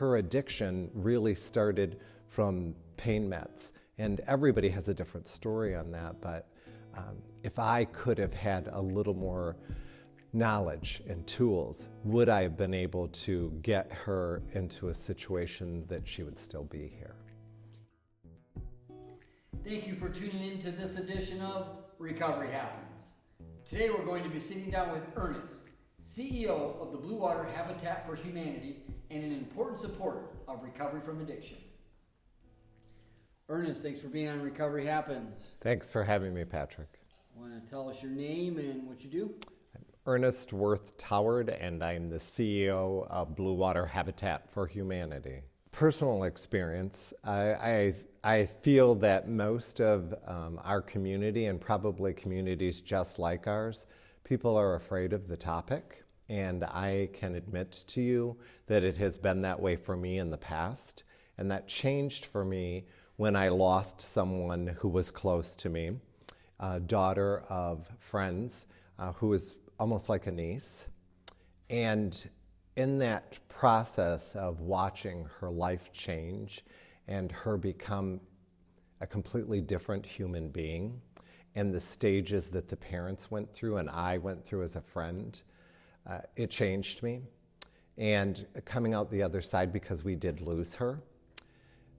her addiction really started from pain meds. And everybody has a different story on that, but if I could have had a little more knowledge and tools, would I have been able to get her into a situation that she would still be here? Thank you for tuning in to this edition of Recovery Happens. Today we're going to be sitting down with Ernest, CEO of the Blue Water Habitat for Humanity and an important supporter of recovery from addiction. Ernest, thanks for being on Recovery Happens. Thanks for having me, Patrick. Want to tell us your name and what you do? I'm Ernest Worth Toward, and I'm the CEO of Blue Water Habitat for Humanity. Personal experience, I feel that most of our community, and probably communities just like ours, people are afraid of the topic. And I can admit to you that it has been that way for me in the past. And that changed for me when I lost someone who was close to me, a daughter of friends who was almost like a niece. And in that process of watching her life change and her become a completely different human being, and the stages that the parents went through and I went through as a friend, it changed me. And coming out the other side, because we did lose her,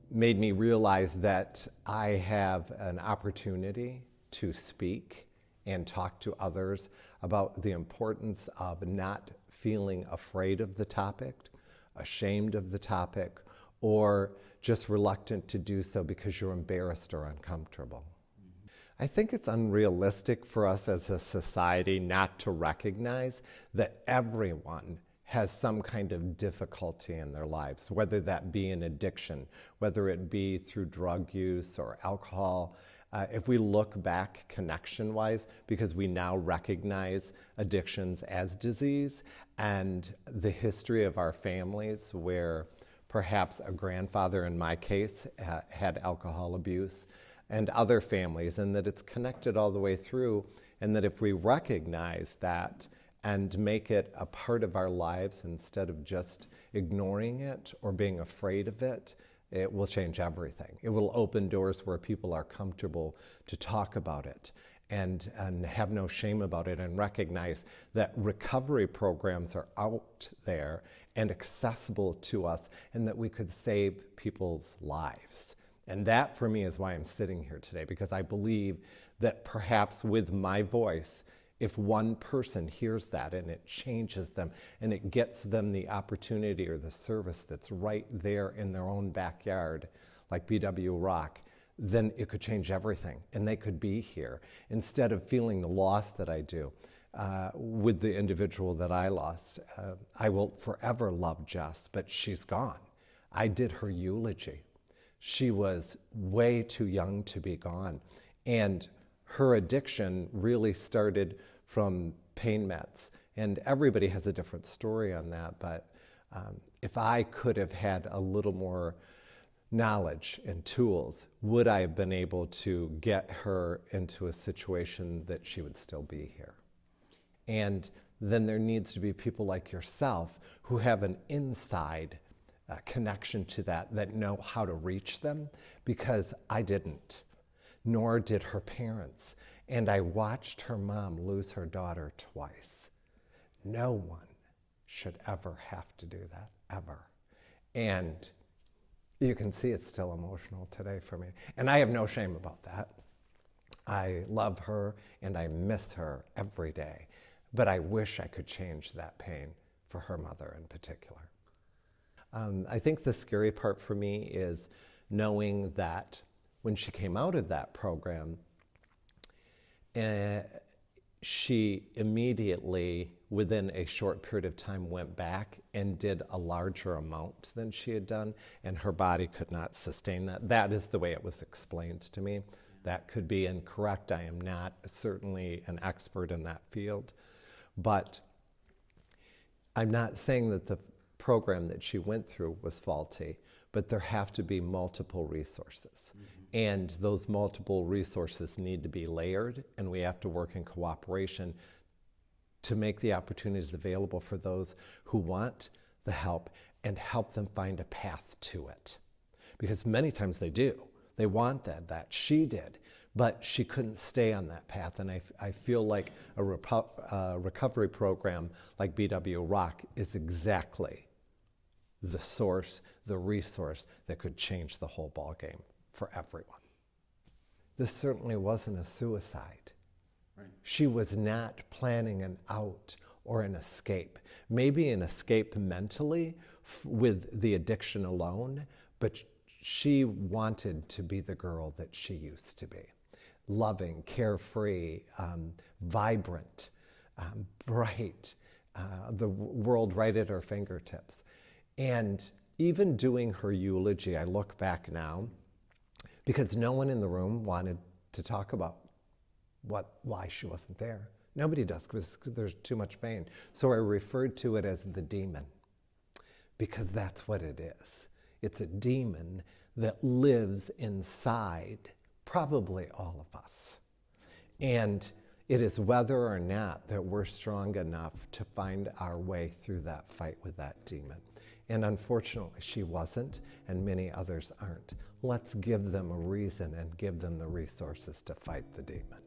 made me realize that I have an opportunity to speak and talk to others about the importance of not feeling afraid of the topic, ashamed of the topic, or just reluctant to do so because you're embarrassed or uncomfortable. I think it's unrealistic for us as a society not to recognize that everyone has some kind of difficulty in their lives, whether that be an addiction, whether it be through drug use or alcohol. If we look back connection-wise, because we now recognize addictions as disease, and the history of our families where perhaps a grandfather, in my case, had alcohol abuse, and other families, and that it's connected all the way through, and that if we recognize that and make it a part of our lives instead of just ignoring it or being afraid of it, it will change everything. It will open doors where people are comfortable to talk about it and have no shame about it, and recognize that recovery programs are out there and accessible to us, and that we could save people's lives. And that, for me, is why I'm sitting here today, because I believe that perhaps with my voice, if one person hears that and it changes them and it gets them the opportunity or the service that's right there in their own backyard, like BW Rock, then it could change everything, and they could be here instead of feeling the loss that I do. With the individual that I lost, I will forever love Jess, but she's gone. I did her eulogy. She was way too young to be gone. And her addiction really started from pain meds. And everybody has a different story on that. But if I could have had a little more knowledge and tools, would I have been able to get her into a situation that she would still be here? And then there needs to be people like yourself who have an inside connection to that know how to reach them, because I didn't, nor did her parents. And I watched her mom lose her daughter twice. No one should ever have to do that, ever. And you can see it's still emotional today for me. And I have no shame about that. I love her and I miss her every day. But I wish I could change that pain for her mother in particular. I think the scary part for me is knowing that when she came out of that program, she immediately, within a short period of time, went back and did a larger amount than she had done, and her body could not sustain that. That is the way it was explained to me. That could be incorrect. I am not certainly an expert in that field. But I'm not saying that the program that she went through was faulty, but there have to be multiple resources. And those multiple resources need to be layered, and we have to work in cooperation to make the opportunities available for those who want the help and help them find a path to it. Because many times they do. They want that she did, but she couldn't stay on that path. And I feel like a recovery program like BW Rock is exactly the source, the resource that could change the whole ballgame for everyone. This certainly wasn't a suicide. Right. She was not planning an out or an escape. Maybe an escape mentally with the addiction alone, but she wanted to be the girl that she used to be. Loving, carefree, vibrant, bright, the world right at her fingertips. And even doing her eulogy, I look back now, because no one in the room wanted to talk about why she wasn't there. Nobody does, because there's too much pain. So I referred to it as the demon, because that's what it is. It's a demon that lives inside probably all of us. And it is whether or not that we're strong enough to find our way through that fight with that demon. And unfortunately, she wasn't, and many others aren't. Let's give them a reason and give them the resources to fight the demon.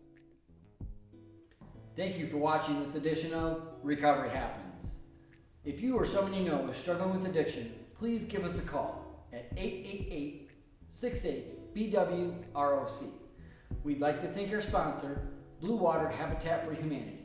Thank you for watching this edition of Recovery Happens. If you or someone you know is struggling with addiction, please give us a call at 888-68-BWROC. We'd like to thank our sponsor, Blue Water Habitat for Humanity.